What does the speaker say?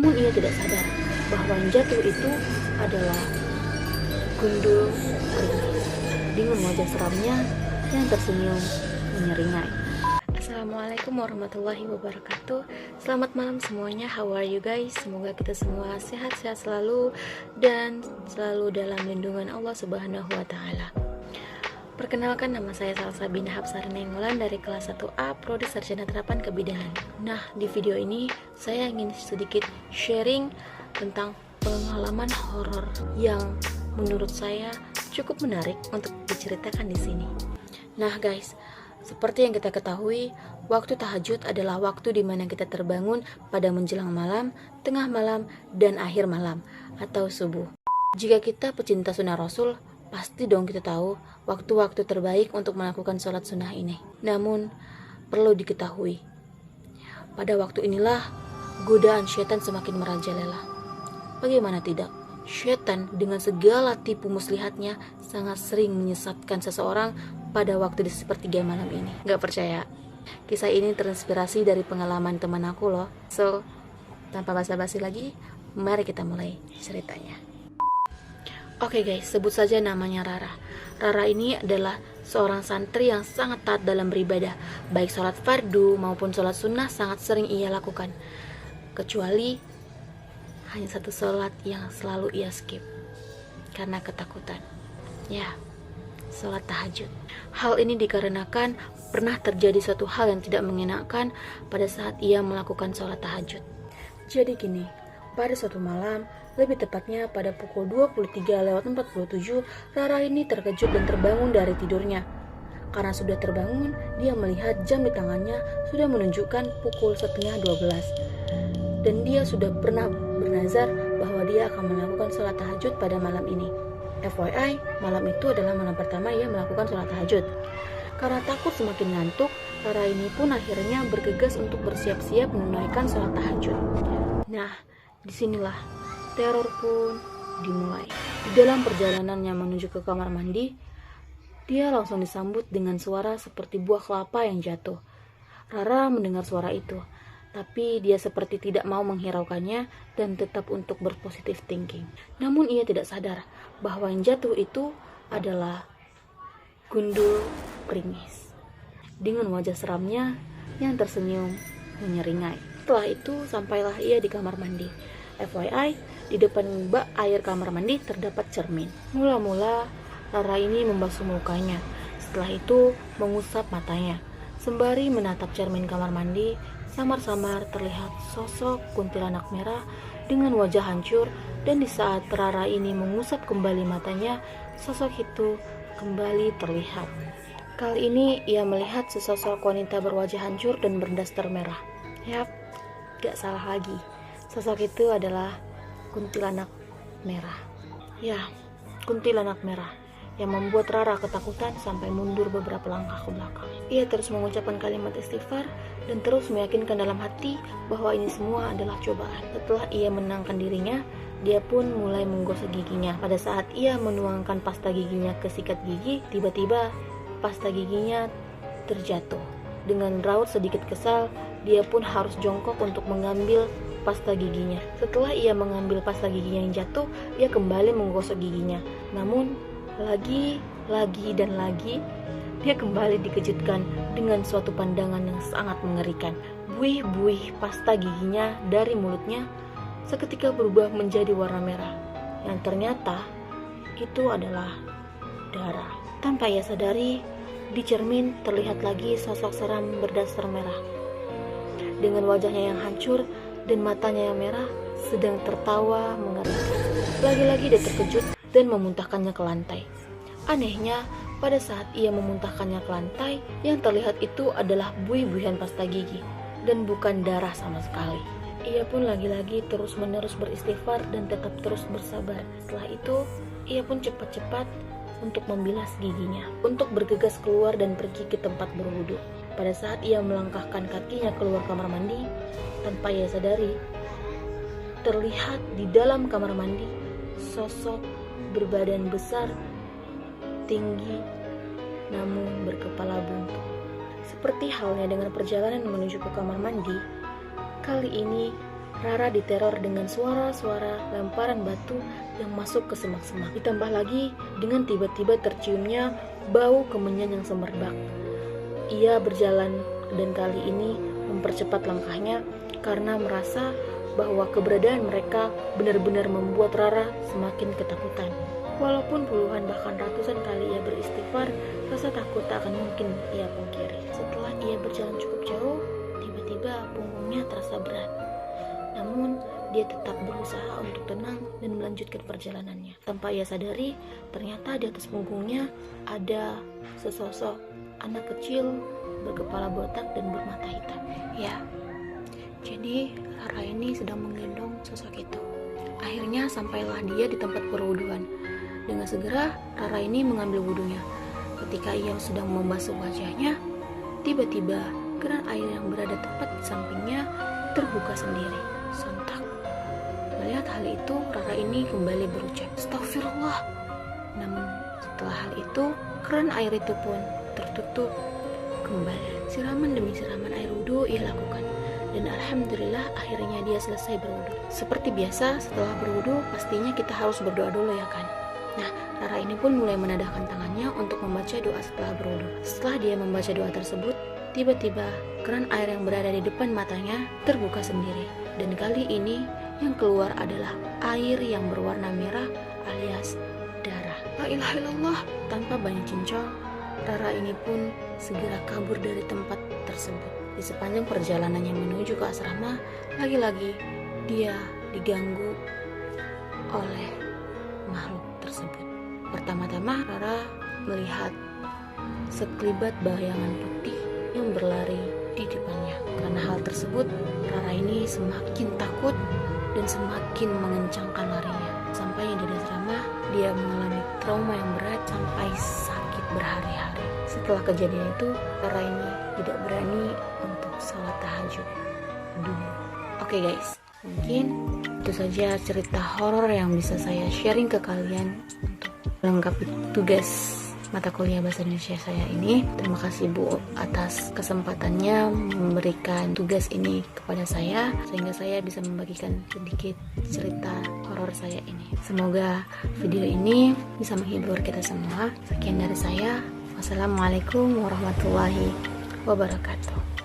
Namun ia tidak sadar bahwa yang jatuh itu adalah gundul keringis dengan wajah seramnya yang tersenyum menyeringai. Assalamualaikum warahmatullahi wabarakatuh. Selamat malam semuanya. How are you guys? Semoga kita semua sehat-sehat selalu dan selalu dalam lindungan Allah Subhanahu wa taala. Perkenalkan, nama saya Salsabina Hapsari Nainggolan dari kelas 1A Prodi Sarjana Terapan Kebidanan. Nah, di video ini saya ingin sedikit sharing tentang pengalaman horor yang menurut saya cukup menarik untuk diceritakan di sini. Nah, guys, seperti yang kita ketahui, waktu tahajud adalah waktu di mana kita terbangun pada menjelang malam, tengah malam, dan akhir malam atau subuh. Jika kita pecinta sunnah Rasul, pasti dong kita tahu waktu-waktu terbaik untuk melakukan sholat sunnah ini. Namun, perlu diketahui, pada waktu inilah godaan syaitan semakin merajalela. Bagaimana tidak? Syaitan dengan segala tipu muslihatnya sangat sering menyesatkan seseorang pada waktu di sepertiga malam ini. Gak percaya? Kisah ini terinspirasi dari pengalaman teman aku loh. So, tanpa basa-basi lagi, mari kita mulai ceritanya. Oke guys, sebut saja namanya Rara. Rara ini adalah seorang santri yang sangat taat dalam beribadah. Baik sholat fardu maupun sholat sunnah sangat sering ia lakukan. Kecuali hanya satu sholat yang selalu ia skip karena ketakutan. Ya, sholat tahajud. Hal ini dikarenakan pernah terjadi suatu hal yang tidak mengenakan pada saat ia melakukan sholat tahajud. Jadi gini, pada suatu malam, lebih tepatnya pada pukul 23:47, Rara ini terkejut dan terbangun dari tidurnya. Karena sudah terbangun, dia melihat jam di tangannya sudah menunjukkan pukul 11:30. Dan dia sudah pernah bernazar bahwa dia akan melakukan sholat tahajud pada malam ini. FYI, malam itu adalah malam pertama ia melakukan sholat tahajud. Karena takut semakin ngantuk, Rara ini pun akhirnya bergegas untuk bersiap-siap menunaikan sholat tahajud. Nah, disinilah teror pun dimulai. Di dalam perjalanannya menuju ke kamar mandi, dia langsung disambut dengan suara seperti buah kelapa yang jatuh. Rara mendengar suara itu, tapi dia seperti tidak mau menghiraukannya dan tetap untuk berpositif thinking. Namun ia tidak sadar bahwa yang jatuh itu adalah gundul keringis dengan wajah seramnya yang tersenyum menyeringai. Setelah itu sampailah ia di kamar mandi. FYI, di depan bak air kamar mandi terdapat cermin. Mula-mula Rara ini membasuh mukanya. Setelah itu mengusap matanya. Sembari menatap cermin kamar mandi, samar-samar terlihat sosok kuntilanak merah dengan wajah hancur, dan di saat Rara ini mengusap kembali matanya, sosok itu kembali terlihat. Kali ini ia melihat sesosok wanita berwajah hancur dan berdaster merah. Yap, gak salah lagi. Sosok itu adalah kuntilanak merah. Ya, kuntilanak merah yang membuat Rara ketakutan sampai mundur beberapa langkah ke belakang. Ia terus mengucapkan kalimat istighfar dan terus meyakinkan dalam hati bahwa ini semua adalah cobaan. Setelah ia menenangkan dirinya, dia pun mulai menggosok giginya. Pada saat ia menuangkan pasta giginya ke sikat gigi, tiba-tiba pasta giginya terjatuh. Dengan raut sedikit kesal, dia pun harus jongkok untuk mengambil pasta giginya. Setelah ia mengambil pasta giginya yang jatuh, ia kembali menggosok giginya. Namun, lagi dan lagi, dia kembali dikejutkan dengan suatu pandangan yang sangat mengerikan. Buih-buih pasta giginya dari mulutnya seketika berubah menjadi warna merah, yang ternyata itu adalah darah. Tanpa ia sadari, di cermin terlihat lagi sosok seram berdaster merah. Dengan wajahnya yang hancur dan matanya yang merah, sedang tertawa mengerikan. Lagi-lagi dia terkejut dan memuntahkannya ke lantai. Anehnya, pada saat ia memuntahkannya ke lantai, yang terlihat itu adalah buih-buihan pasta gigi dan bukan darah sama sekali. Ia pun lagi-lagi terus-menerus beristighfar dan tetap terus bersabar. Setelah itu, ia pun cepat-cepat untuk membilas giginya, untuk bergegas keluar dan pergi ke tempat berwudu. Pada saat ia melangkahkan kakinya keluar kamar mandi, tanpa ia sadari, terlihat di dalam kamar mandi sosok berbadan besar, tinggi, namun berkepala buntung. Seperti halnya dengan perjalanan menuju ke kamar mandi, kali ini Rara diteror dengan suara-suara lemparan batu yang masuk ke semak-semak. Ditambah lagi dengan tiba-tiba terciumnya bau kemenyan yang semerbak. Ia berjalan dan kali ini mempercepat langkahnya karena merasa bahwa keberadaan mereka benar-benar membuat Rara semakin ketakutan. Walaupun puluhan bahkan ratusan kali ia beristighfar, rasa takut tak akan mungkin ia pungkiri. Setelah ia berjalan cukup jauh, tiba-tiba punggungnya terasa berat. Namun, dia tetap berusaha untuk tenang dan melanjutkan perjalanannya. Tanpa ia sadari, ternyata di atas punggungnya ada sesosok anak kecil berkepala botak dan bermata hitam. Ya, jadi Rara ini sedang menggendong sosok itu. Akhirnya sampailah dia di tempat perwuduan. Dengan segera, Rara ini mengambil wudunya. Ketika ia sedang membasuh wajahnya, tiba-tiba keran air yang berada tepat di sampingnya terbuka sendiri. Sontak. Melihat hal itu, Rara ini kembali berucap, "Astagfirullah." Namun setelah hal itu, keran air itu pun tertutup kembali. Siraman demi siraman air wudhu ia lakukan. Dan alhamdulillah akhirnya dia selesai berwudu. Seperti biasa, setelah berwudu pastinya kita harus berdoa dulu ya kan. Nah, Rara ini pun mulai menadahkan tangannya untuk membaca doa setelah berwudu. Setelah dia membaca doa tersebut, tiba-tiba keran air yang berada di depan matanya terbuka sendiri. Dan kali ini yang keluar adalah air yang berwarna merah alias darah. La ilaha illallah. Tanpa banyak cincong, Rara ini pun segera kabur dari tempat tersebut. Di sepanjang perjalanannya menuju ke asrama, lagi-lagi dia diganggu oleh makhluk tersebut. Pertama-tama Rara melihat sekelibat bayangan putih yang berlari di depannya. Karena hal tersebut, Rara ini semakin takut dan semakin mengencangkan larinya. Sampainya di asrama, dia mengalami trauma yang berat sampai sakit berhari-hari. Setelah kejadian itu, Rara ini tidak berani untuk sholat tahajud dulu. Oke guys, mungkin itu saja cerita horor yang bisa saya sharing ke kalian untuk melengkapi tugas mata kuliah bahasa Indonesia saya ini. Terima kasih Bu atas kesempatannya memberikan tugas ini kepada saya, sehingga saya bisa membagikan sedikit cerita horor saya ini. Semoga video ini bisa menghibur kita semua. Sekian dari saya. Wassalamualaikum warahmatullahi wabarakatuh.